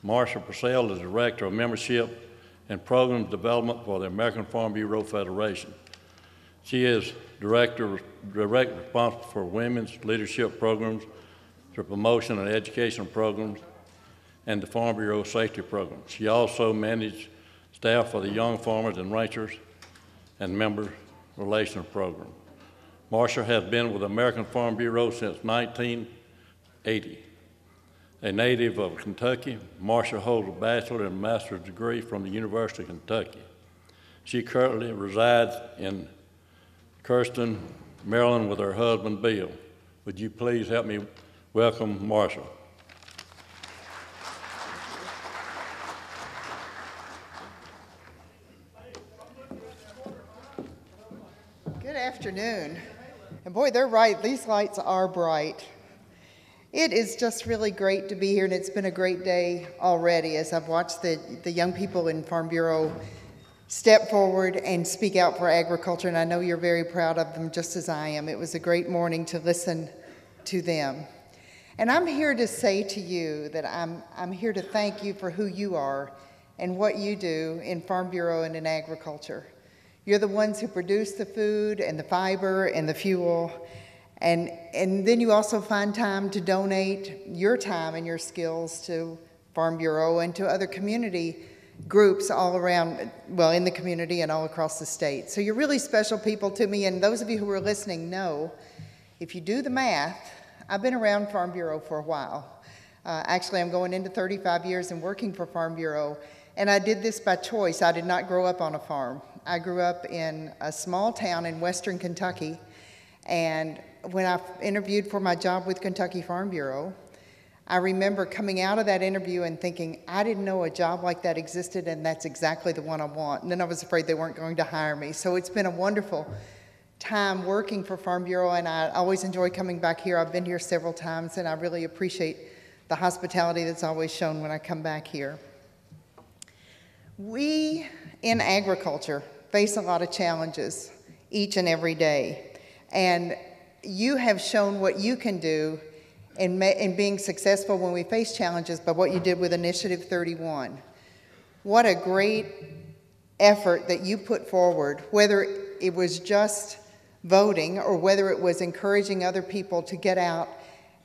Marsha Purcell is Director of Membership and Program Development for the American Farm Bureau Federation. She is director responsible for women's leadership programs, the promotion and educational programs, and the Farm Bureau safety program. She also managed staff for the Young Farmers and Ranchers and Member Relations Program. Marsha has been with the American Farm Bureau since 1980. A native of Kentucky, Marsha holds a bachelor's and master's degree from the University of Kentucky. She currently resides in Kirsten, Maryland with her husband, Bill. Would you please help me welcome Marsha? Good afternoon. And boy, they're right, these lights are bright. It is just really great to be here, and it's been a great day already as I've watched the young people in Farm Bureau step forward and speak out for agriculture, and I know you're very proud of them just as I am. It was a great morning to listen to them. And I'm here to say to you that I'm here to thank you for who you are and what you do in Farm Bureau and in agriculture. You're the ones who produce the food and the fiber and the fuel, and then you also find time to donate your time and your skills to Farm Bureau and to other community groups all around, well, in the community and all across the state. So you're really special people to me, and those of you who are listening know, if you do the math, I've been around Farm Bureau for a while. Actually, I'm going into 35 years and working for Farm Bureau, and I did this by choice. I did not grow up on a farm. I grew up in a small town in western Kentucky, and when I interviewed for my job with Kentucky Farm Bureau, I remember coming out of that interview and thinking, I didn't know a job like that existed, and that's exactly the one I want. And then I was afraid they weren't going to hire me. So it's been a wonderful time working for Farm Bureau, and I always enjoy coming back here. I've been here several times, and I really appreciate the hospitality that's always shown when I come back here. We in agriculture face a lot of challenges each and every day, and you have shown what you can do in being successful when we face challenges by what you did with Initiative 31. What a great effort that you put forward, whether it was just voting or whether it was encouraging other people to get out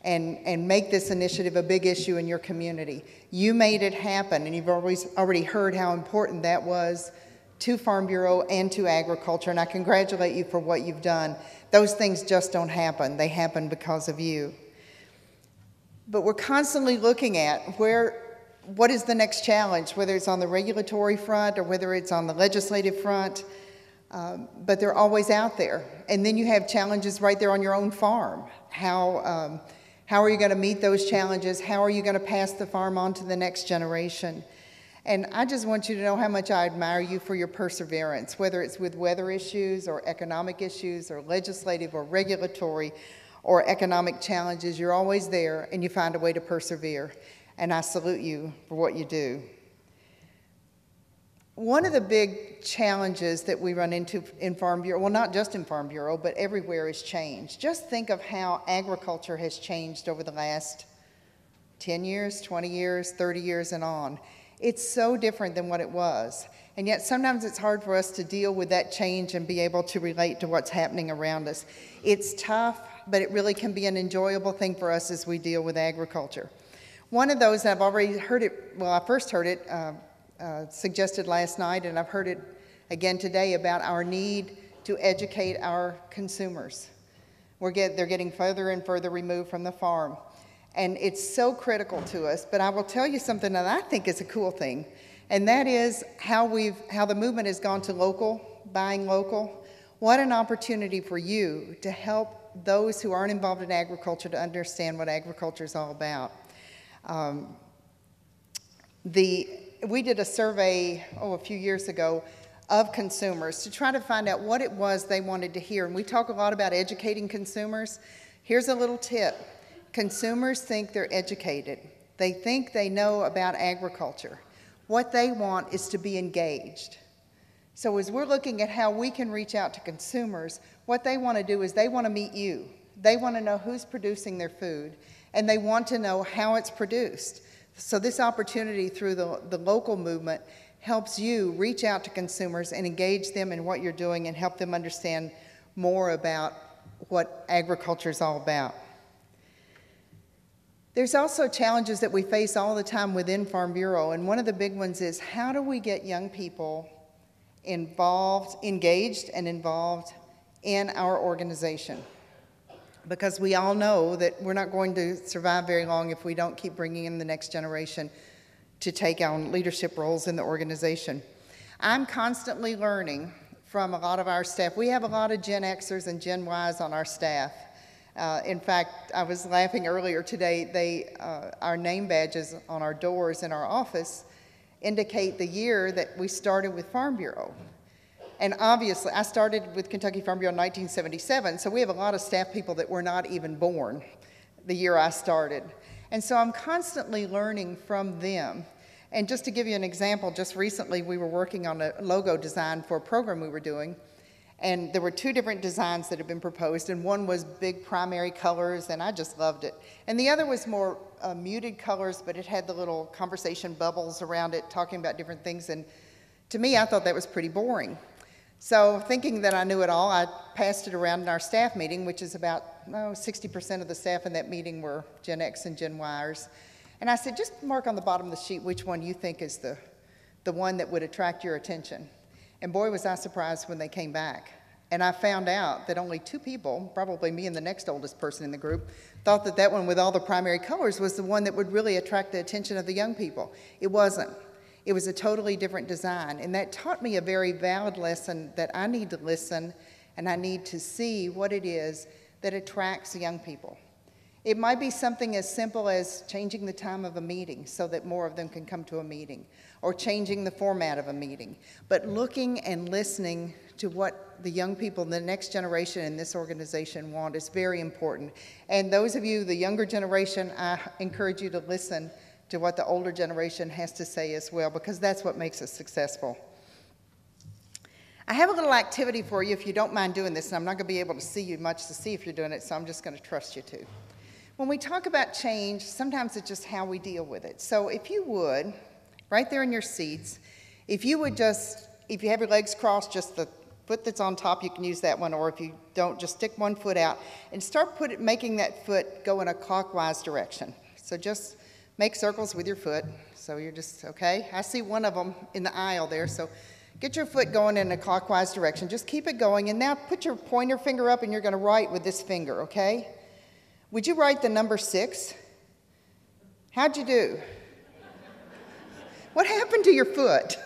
and make this initiative a big issue in your community. You made it happen, and you've already heard how important that was to Farm Bureau and to agriculture, and I congratulate you for what you've done. Those things just don't happen. They happen because of you. But we're constantly looking at what is the next challenge, whether it's on the regulatory front or whether it's on the legislative front, but they're always out there. And then you have challenges right there on your own farm. How are you going to meet those challenges? How are you going to pass the farm on to the next generation? And I just want you to know how much I admire you for your perseverance, whether it's with weather issues or economic issues or legislative or regulatory or economic challenges. You're always there, and you find a way to persevere. And I salute you for what you do. One of the big challenges that we run into in Farm Bureau, well, not just in Farm Bureau, but everywhere, is change. Just think of how agriculture has changed over the last 10 years, 20 years, 30 years, and on. It's so different than what it was. And yet sometimes it's hard for us to deal with that change and be able to relate to what's happening around us. It's tough, but it really can be an enjoyable thing for us as we deal with agriculture. One of those, I've already heard it, well, I first heard it suggested last night, and I've heard it again today about our need to educate our consumers. They're getting further and further removed from the farm. And it's so critical to us, but I will tell you something that I think is a cool thing, and that is how the movement has gone to local, buying local. What an opportunity for you to help those who aren't involved in agriculture to understand what agriculture is all about. We did a survey, a few years ago, of consumers to try to find out what it was they wanted to hear. And we talk a lot about educating consumers. Here's a little tip. Consumers think they're educated. They think they know about agriculture. What they want is to be engaged. So as we're looking at how we can reach out to consumers, what they want to do is they want to meet you. They want to know who's producing their food, and they want to know how it's produced. So this opportunity through the local movement helps you reach out to consumers and engage them in what you're doing and help them understand more about what agriculture is all about. There's also challenges that we face all the time within Farm Bureau, and one of the big ones is how do we get young people engaged and involved in our organization? Because we all know that we're not going to survive very long if we don't keep bringing in the next generation to take on leadership roles in the organization. I'm constantly learning from a lot of our staff. We have a lot of Gen Xers and Gen Ys on our staff. In fact, I was laughing earlier today, our name badges on our doors in our office indicate the year that we started with Farm Bureau. And obviously, I started with Kentucky Farm Bureau in 1977, so we have a lot of staff people that were not even born the year I started. And so I'm constantly learning from them. And just to give you an example, just recently we were working on a logo design for a program we were doing, and there were two different designs that had been proposed, and one was big primary colors, and I just loved it. And the other was more muted colors, but it had the little conversation bubbles around it, talking about different things, and to me, I thought that was pretty boring. So thinking that I knew it all, I passed it around in our staff meeting, which is about 60% of the staff in that meeting were Gen X and Gen Yers. And I said, just mark on the bottom of the sheet which one you think is the one that would attract your attention. And boy, was I surprised when they came back. And I found out that only 2 people, probably me and the next oldest person in the group, thought that that one with all the primary colors was the one that would really attract the attention of the young people. It wasn't. It was a totally different design. And that taught me a very valid lesson that I need to listen and I need to see what it is that attracts young people. It might be something as simple as changing the time of a meeting so that more of them can come to a meeting, or changing the format of a meeting. But looking and listening to what the young people in the next generation in this organization want is very important. And those of you, the younger generation, I encourage you to listen to what the older generation has to say as well, because that's what makes us successful. I have a little activity for you if you don't mind doing this, and I'm not going to be able to see you much to see if you're doing it, so I'm just going to trust you to. When we talk about change, sometimes it's just how we deal with it. So if you would, right there in your seats, if you would just, if you have your legs crossed, just the foot that's on top, you can use that one, or if you don't, just stick one foot out and start making that foot go in a clockwise direction. So just make circles with your foot. So you're just, okay? I see one of them in the aisle there, so get your foot going in a clockwise direction. Just keep it going, and now put your pointer finger up and you're gonna write with this finger, okay? Would you write the number 6? How'd you do? What happened to your foot?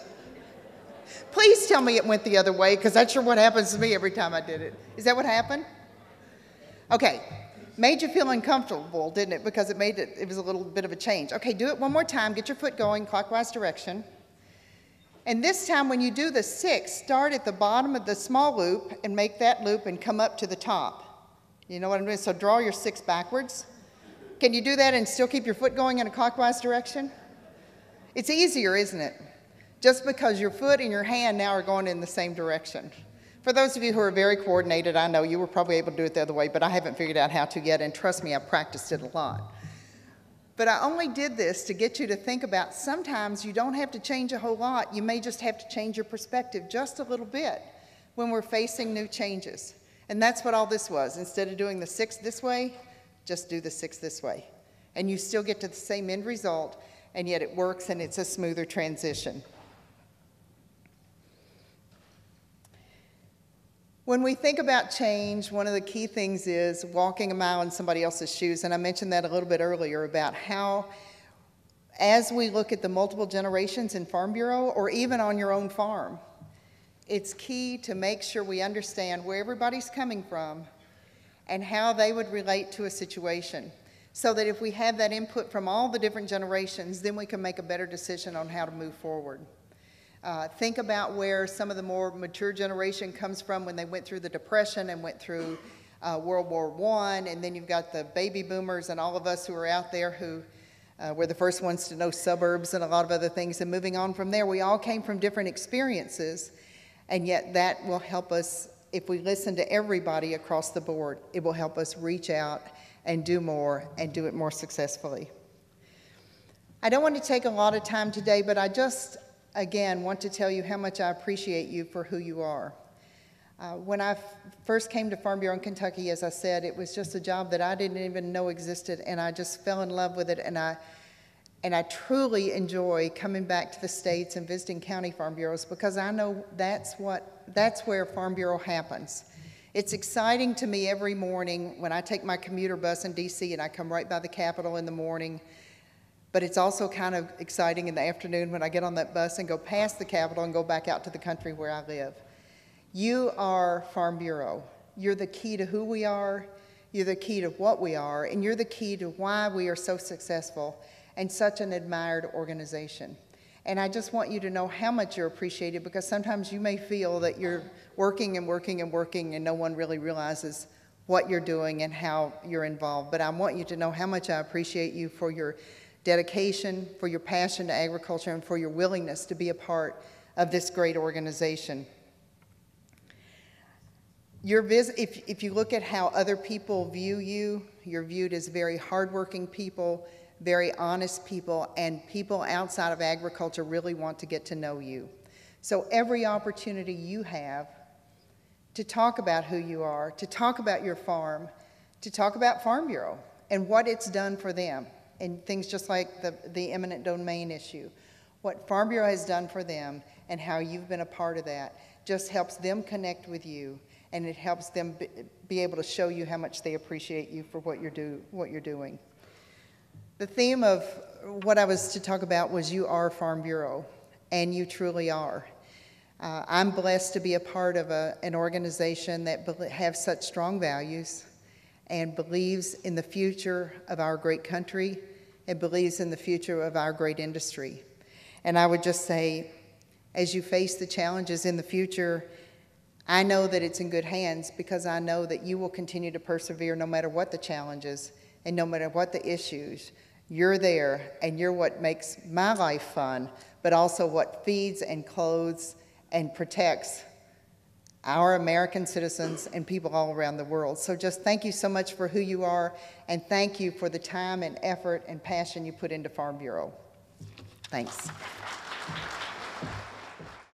Please tell me it went the other way, because that's sure what happens to me every time I did it. Is that what happened? Okay, made you feel uncomfortable, didn't it? Because it was a little bit of a change. Okay, do it one more time. Get your foot going, clockwise direction. And this time when you do the 6, start at the bottom of the small loop and make that loop and come up to the top. You know what I'm doing? So draw your 6 backwards. Can you do that and still keep your foot going in a clockwise direction? It's easier, isn't it? Just because your foot and your hand now are going in the same direction. For those of you who are very coordinated, I know you were probably able to do it the other way, but I haven't figured out how to yet, and trust me, I've practiced it a lot. But I only did this to get you to think about sometimes you don't have to change a whole lot. You may just have to change your perspective just a little bit when we're facing new changes. And that's what all this was. Instead of doing the 6 this way, just do the 6 this way. And you still get to the same end result, and yet it works and it's a smoother transition. When we think about change, one of the key things is walking a mile in somebody else's shoes. And I mentioned that a little bit earlier about how, as we look at the multiple generations in Farm Bureau, or even on your own farm, it's key to make sure we understand where everybody's coming from and how they would relate to a situation, so that if we have that input from all the different generations, then we can make a better decision on how to move forward. Think about where some of the more mature generation comes from when they went through the Depression and went through World War I, and then you've got the baby boomers and all of us who are out there who were the first ones to know suburbs and a lot of other things, and moving on from there. We all came from different experiences, and yet that will help us, if we listen to everybody across the board, it will help us reach out and do more and do it more successfully. I don't want to take a lot of time today, but I just, again, want to tell you how much I appreciate you for who you are. When I first came to Farm Bureau in Kentucky, as I said, it was just a job that I didn't even know existed, and I just fell in love with it, and I truly enjoy coming back to the States and visiting county Farm Bureaus because I know that's where Farm Bureau happens. It's exciting to me every morning when I take my commuter bus in DC and I come right by the Capitol in the morning, but it's also kind of exciting in the afternoon when I get on that bus and go past the Capitol and go back out to the country where I live. You are Farm Bureau. You're the key to who we are, you're the key to what we are, and you're the key to why we are so successful and such an admired organization. And I just want you to know how much you're appreciated because sometimes you may feel that you're working and working and working and no one really realizes what you're doing and how you're involved. But I want you to know how much I appreciate you for your dedication, for your passion to agriculture, and for your willingness to be a part of this great organization. If you look at how other people view you, you're viewed as very hardworking people, very honest people, and people outside of agriculture really want to get to know you. So every opportunity you have to talk about who you are, to talk about your farm, to talk about Farm Bureau and what it's done for them, and things just like the eminent domain issue, what Farm Bureau has done for them and how you've been a part of that just helps them connect with you, and it helps them be able to show you how much they appreciate you for what you're doing. The theme of what I was to talk about was you are Farm Bureau, and you truly are. I'm blessed to be a part of an organization that has such strong values and believes in the future of our great country and believes in the future of our great industry. And I would just say, as you face the challenges in the future, I know that it's in good hands because I know that you will continue to persevere no matter what the challenges and no matter what the issues. You're there, and you're what makes my life fun, but also what feeds and clothes and protects our American citizens and people all around the world. So just thank you so much for who you are, and thank you for the time and effort and passion you put into Farm Bureau. Thanks.